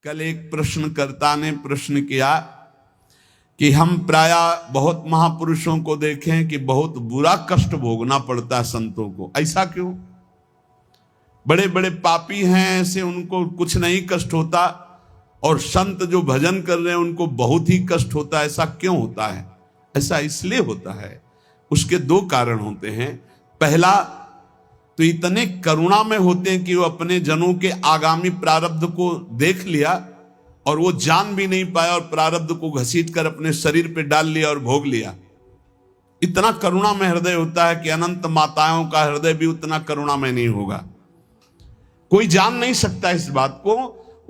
कल एक प्रश्नकर्ता ने प्रश्न किया कि हम प्रायः बहुत महापुरुषों को देखें कि बहुत बुरा कष्ट भोगना पड़ता है संतों को, ऐसा क्यों? बड़े बड़े पापी हैं ऐसे, उनको कुछ नहीं कष्ट होता, और संत जो भजन कर रहे हैं उनको बहुत ही कष्ट होता है, ऐसा क्यों होता है? ऐसा इसलिए होता है, उसके दो कारण होते हैं। पहला तो इतने करुणा में होते हैं कि वो अपने जनों के आगामी प्रारब्ध को देख लिया और वो जान भी नहीं पाया और प्रारब्ध को घसीट कर अपने शरीर पे डाल लिया और भोग लिया। इतना करुणा में हृदय होता है कि अनंत माताओं का हृदय भी उतना करुणा में नहीं होगा। कोई जान नहीं सकता इस बात को।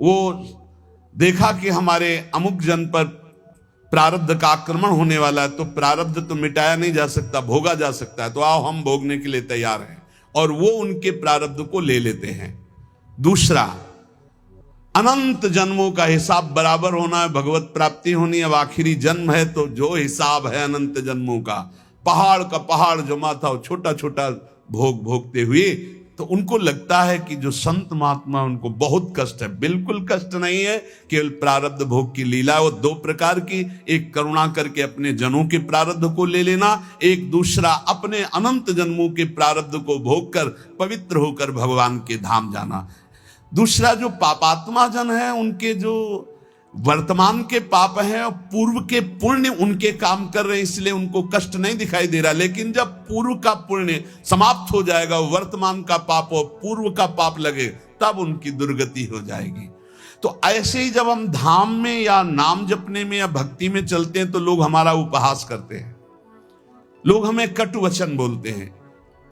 वो देखा कि हमारे अमुक जन पर प्रारब्ध का आक्रमण होने वाला है, तो प्रारब्ध तो मिटाया नहीं जा सकता, भोगा जा सकता है, तो आओ हम भोगने के लिए तैयार हैं, और वो उनके प्रारब्ध को ले लेते हैं। दूसरा, अनंत जन्मों का हिसाब बराबर होना है, भगवत प्राप्ति होनी है। अब आखिरी जन्म है तो जो हिसाब है अनंत जन्मों का, पहाड़ का पहाड़ जमा था, छोटा छोटा भोग भोगते हुए, तो उनको लगता है कि जो संत महात्मा उनको बहुत कष्ट है। बिल्कुल कष्ट नहीं है, केवल प्रारब्ध भोग की लीला। वो दो प्रकार की, एक करुणा करके अपने जनों के प्रारब्ध को ले लेना, एक दूसरा अपने अनंत जन्मों के प्रारब्ध को भोग कर पवित्र होकर भगवान के धाम जाना। दूसरा, जो पापात्मा जन है, उनके जो वर्तमान के पाप हैं और पूर्व के पुण्य उनके काम कर रहे हैं, इसलिए उनको कष्ट नहीं दिखाई दे रहा। लेकिन जब पूर्व का पुण्य समाप्त हो जाएगा, वर्तमान का पाप और पूर्व का पाप लगे, तब उनकी दुर्गति हो जाएगी। तो ऐसे ही जब हम धाम में या नाम जपने में या भक्ति में चलते हैं तो लोग हमारा उपहास करते हैं, लोग हमें कटु वचन बोलते हैं,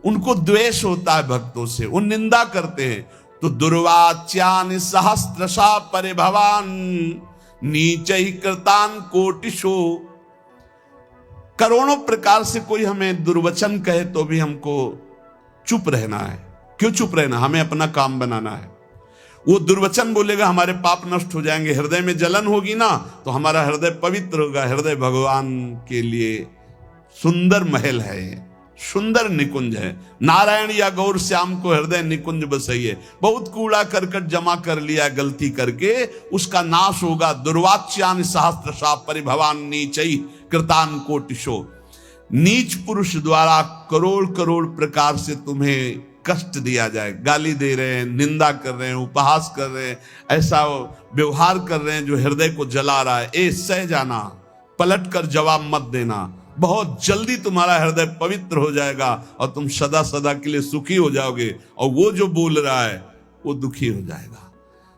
उनको द्वेष होता है भक्तों से, वो निंदा करते हैं। तो दुर्वाच्यानि सहस्रशा परिभवान नीचैः कृतान कोटिशो। करोड़ों प्रकार से कोई हमें दुर्वचन कहे तो भी हमको चुप रहना है। क्यों चुप रहना? हमें अपना काम बनाना है। वो दुर्वचन बोलेगा, हमारे पाप नष्ट हो जाएंगे, हृदय में जलन होगी ना, तो हमारा हृदय पवित्र होगा। हृदय भगवान के लिए सुंदर महल है, सुंदर निकुंज है। नारायण या गौर श्याम को हृदय निकुंज बसइए। बहुत कूड़ा करकट जमा कर लिया गलती करके, उसका नाश होगा। दुर्वाच्यानि सहस्रशा परिभवान नीचैः कृतान कोटिशो। नीच पुरुष द्वारा करोड़ करोड़ प्रकार से तुम्हें कष्ट दिया जाए, गाली दे रहे हैं, निंदा कर रहे हैं, उपहास कर रहे हैं, ऐसा व्यवहार कर रहे हैं जो हृदय को जला रहा है, ए सह जाना, पलट कर जवाब मत देना। बहुत जल्दी तुम्हारा हृदय पवित्र हो जाएगा और तुम सदा सदा के लिए सुखी हो जाओगे, और वो जो बोल रहा है वो दुखी हो जाएगा।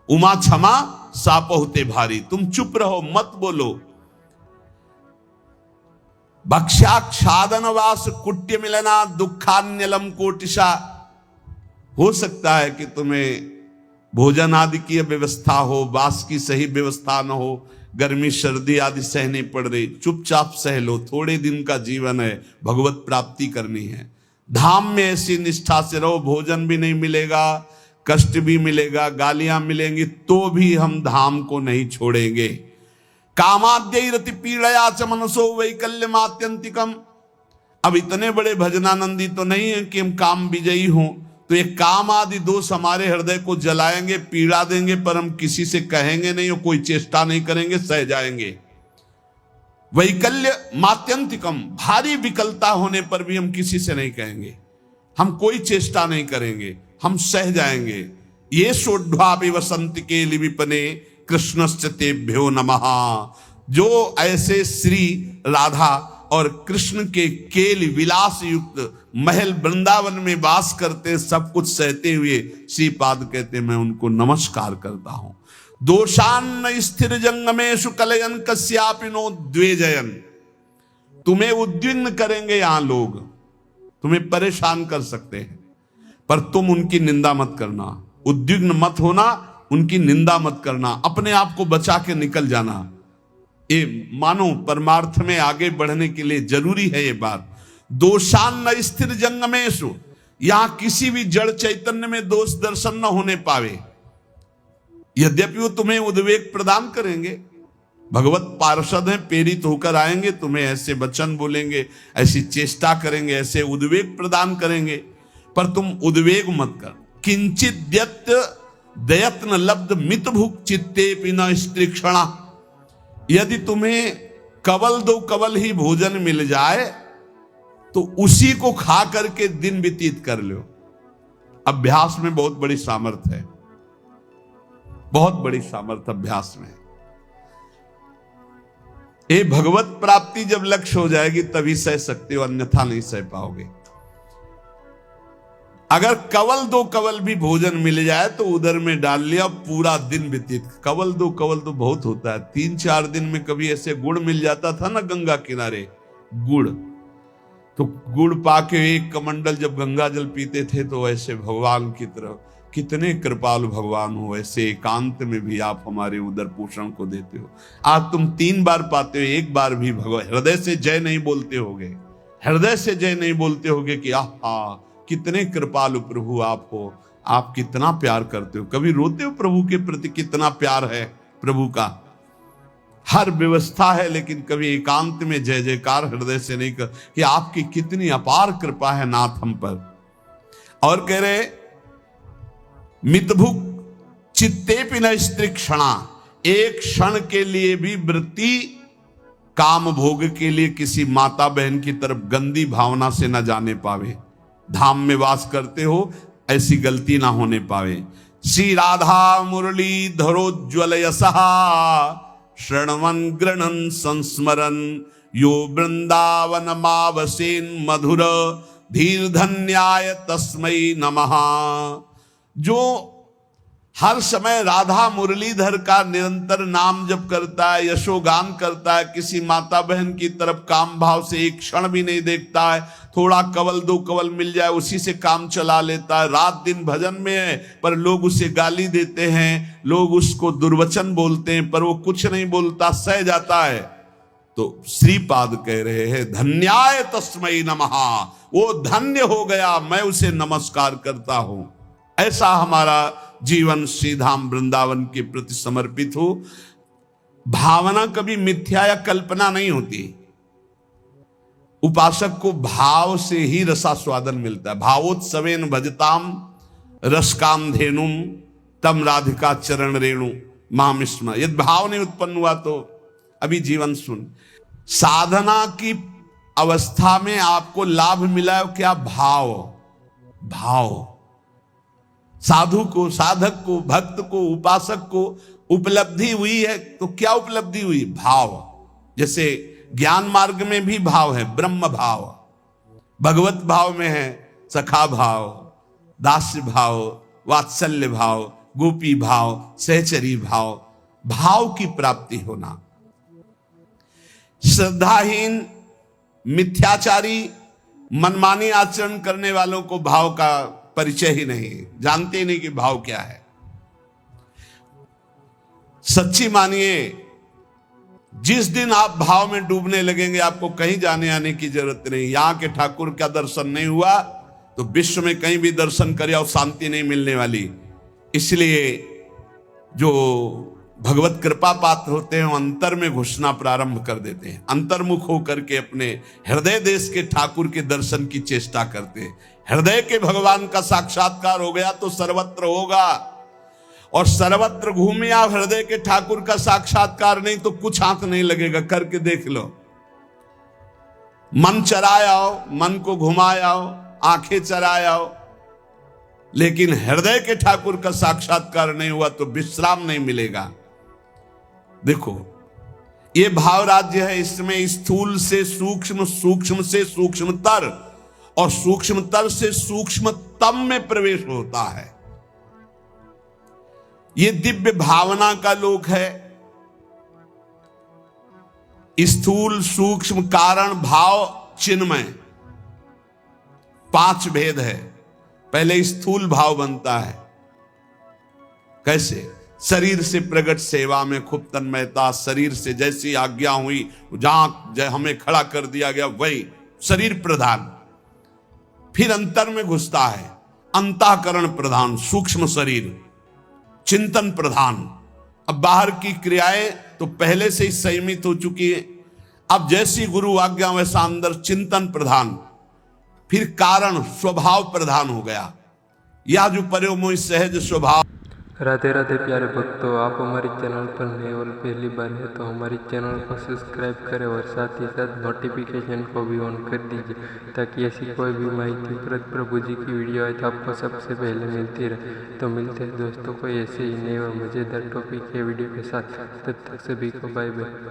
उमा क्षमा सापहुते भारी। तुम चुप रहो, मत बोलो। भक्ष्याक्षादन वास कुट्य मिलना दुखान्यलम कोटिशा। हो सकता है कि तुम्हें भोजन आदि की व्यवस्था हो, वास की सही व्यवस्था न हो, गर्मी सर्दी आदि सहनी पड़ रही, चुपचाप सह लो। थोड़े दिन का जीवन है, भगवत प्राप्ति करनी है। धाम में ऐसी निष्ठा से रहो, भोजन भी नहीं मिलेगा, कष्ट भी मिलेगा, गालियां मिलेंगी, तो भी हम धाम को नहीं छोड़ेंगे। कामाद्यैरति पीड़या च मनसो वैकल्यमात्यंतिकम। अब इतने बड़े भजनानंदी तो नहीं है कि हम काम विजयी हों, तो ये काम आदि दोष हमारे हृदय को जलाएंगे, पीड़ा देंगे, पर हम किसी से कहेंगे नहीं और कोई चेष्टा नहीं करेंगे, सह जाएंगे। वैकल्य मात्यंतिकम, भारी विकलता होने पर भी हम किसी से नहीं कहेंगे, हम कोई चेष्टा नहीं करेंगे, हम सह जाएंगे। ये सोढ़्वापि वसंत के लिविपने कृष्णश्च तेभ्यो नमः। जो ऐसे श्री राधा और कृष्ण के केल विलास युक्त महल वृंदावन में वास करते, सब कुछ सहते हुए श्रीपाद कहते, मैं उनको नमस्कार करता हूं। दोषान्न स्थिर जंगमेषु कलयन कस्यापि नो द्वेजयन। तुम्हें उद्विग्न करेंगे यहां लोग, तुम्हें परेशान कर सकते हैं, पर तुम उनकी निंदा मत करना, उद्विग्न मत होना, उनकी निंदा मत करना, अपने आप को बचा के निकल जाना। ये मानो परमार्थ में आगे बढ़ने के लिए जरूरी है ये बात। दोषान्न स्थिर जंगमेषु, यहां किसी भी जड़ चैतन्य में दोष दर्शन न होने पावे। यद्यपि वो तुम्हें उद्वेग प्रदान करेंगे, भगवत पार्षद हैं, प्रेरित होकर आएंगे, तुम्हें ऐसे वचन बोलेंगे, ऐसी चेष्टा करेंगे, ऐसे उद्वेग प्रदान करेंगे, पर तुम उद्वेग मत कर। किंचिद्यत् दयत्न लब्ध मित भुक चित्ते पिन स्त्रीक्षणा। यदि तुम्हें कवल दो कवल ही भोजन मिल जाए तो उसी को खा करके दिन व्यतीत कर लो। अभ्यास में बहुत बड़ी सामर्थ्य है, बहुत बड़ी सामर्थ्य अभ्यास में। ये भगवत प्राप्ति जब लक्ष्य हो जाएगी तभी सह सकते हो, अन्यथा नहीं सह पाओगे। अगर कवल दो कवल भी भोजन मिल जाए तो उधर में डाल लिया, पूरा दिन व्यतीत। कवल दो कवल तो बहुत होता है, 3-4 दिन में कभी ऐसे गुड़ मिल जाता था ना गंगा किनारे, गुड़, तो गुड़ पाके एक कमंडल जब गंगा जल पीते थे तो ऐसे भगवान की तरफ, कितने कृपालु भगवान हो, ऐसे एकांत में भी आप हमारे उदर पोषण को देते हो। आज तुम 3 बार पाते हो, 1 बार भी भगवान हृदय से जय नहीं बोलते होगे, हृदय से जय नहीं बोलते होगे कि आहा कितने कृपालु प्रभु आप हो, आप कितना प्यार करते हो। कभी रोते हो प्रभु के प्रति, कितना प्यार है प्रभु का। हर व्यवस्था है लेकिन कभी एकांत में जय जयकार हृदय से नहीं कर कि आपकी कितनी अपार कृपा है नाथ हम पर। और कह रहे मितभुक चित्ते पिन स्त्री क्षणा, एक क्षण के लिए भी वृत्ति काम भोग के लिए किसी माता बहन की तरफ गंदी भावना से न जाने पावे। धाम में वास करते हो, ऐसी गलती ना होने पावे। श्री राधा मुरली धरोज्वल यशहा श्रणवन गृणन संस्मरन यो वृंदावन मावसेन मधुर धीर धन्याय तस्मै नमः। जो हर समय राधा मुरलीधर का निरंतर नाम जप करता है, यशोगान करता है, किसी माता बहन की तरफ काम भाव से एक क्षण भी नहीं देखता है, थोड़ा कवल दो कवल मिल जाए उसी से काम चला लेता है, रात दिन भजन में है पर लोग उसे गाली देते हैं, लोग उसको दुर्वचन बोलते हैं पर वो कुछ नहीं बोलता, सह जाता है। तो श्रीपाद कह रहे हैं धन्याय तस्मै नमः, वो धन्य हो गया, मैं उसे नमस्कार करता हूं। ऐसा हमारा जीवन श्रीधाम वृंदावन के प्रति समर्पित हो। भावना कभी मिथ्या या कल्पना नहीं होती। उपासक को भाव से ही रसास्वादन मिलता है। भावोत्सवेन भजताम रसकाम धेनुम तम राधिका चरण रेणु माम स्म। यदि भाव नहीं उत्पन्न हुआ तो अभी जीवन सुन। साधना की अवस्था में आपको लाभ मिला है क्या? भाव। भाव साधु को, साधक को, भक्त को, उपासक को उपलब्धि हुई है तो क्या उपलब्धि हुई? भाव। जैसे ज्ञान मार्ग में भी भाव है, ब्रह्म भाव, भगवत भाव में है सखा भाव, दास्य भाव, वात्सल्य भाव, गोपी भाव, सहचरी भाव, भाव की प्राप्ति होना। श्रद्धाहीन, मिथ्याचारी, मनमानी आचरण करने वालों को भाव का परिचय ही नहीं, जानते ही नहीं कि भाव क्या है। सच्ची मानिए, जिस दिन आप भाव में डूबने लगेंगे आपको कहीं जाने आने की जरूरत नहीं। यहां के ठाकुर का दर्शन नहीं हुआ तो विश्व में कहीं भी दर्शन करे और शांति नहीं मिलने वाली। इसलिए जो भगवत कृपा पात्र होते हैं अंतर में घुसना प्रारंभ कर देते हैं, अंतर्मुख होकर के अपने हृदय देश के ठाकुर के दर्शन की चेष्टा करते हैं। हृदय के भगवान का साक्षात्कार हो गया तो सर्वत्र होगा, और सर्वत्र घूमे आप हृदय के ठाकुर का साक्षात्कार नहीं तो कुछ हाथ नहीं लगेगा। करके देख लो, मन चराए आओ, मन को घुमाए आओ, आंखें चराए आओ, लेकिन हृदय के ठाकुर का साक्षात्कार नहीं हुआ तो विश्राम नहीं मिलेगा। देखो ये भाव राज्य है, इसमें स्थूल से सूक्ष्म, सूक्ष्म से सूक्ष्मतर और सूक्ष्मतर से सूक्ष्मतम में प्रवेश होता है। ये दिव्य भावना का लोक है। स्थूल, सूक्ष्म, कारण, भाव, चिन्मय, 5 भेद है। पहले स्थूल भाव बनता है। कैसे? शरीर से प्रकट सेवा में खूब तन्मयता, शरीर से जैसी आज्ञा हुई जहां हमें खड़ा कर दिया गया वही शरीर प्रधान। फिर अंतर में घुसता है, अंतःकरण प्रधान, सूक्ष्म शरीर, चिंतन प्रधान। अब बाहर की क्रियाएं तो पहले से ही संयमित हो चुकी है, अब जैसी गुरु आज्ञा वैसा अंदर चिंतन प्रधान। फिर कारण स्वभाव प्रधान हो गया। यह जो परमोहि सहज स्वभाव राधे राधे प्यारे भक्तों, आप हमारे चैनल पर नए और पहली बार है तो हमारे चैनल को सब्सक्राइब करें और साथ ही साथ नोटिफिकेशन को भी ऑन कर दीजिए ताकि ऐसी कोई भी माहिती प्रभु जी की वीडियो आए तो आपको सबसे पहले मिलती रहे। तो मिलते हैं दोस्तों को ऐसे ही नए और मज़ेदार टॉपिक के वीडियो के साथ। तब तक सभी को बाय बाय।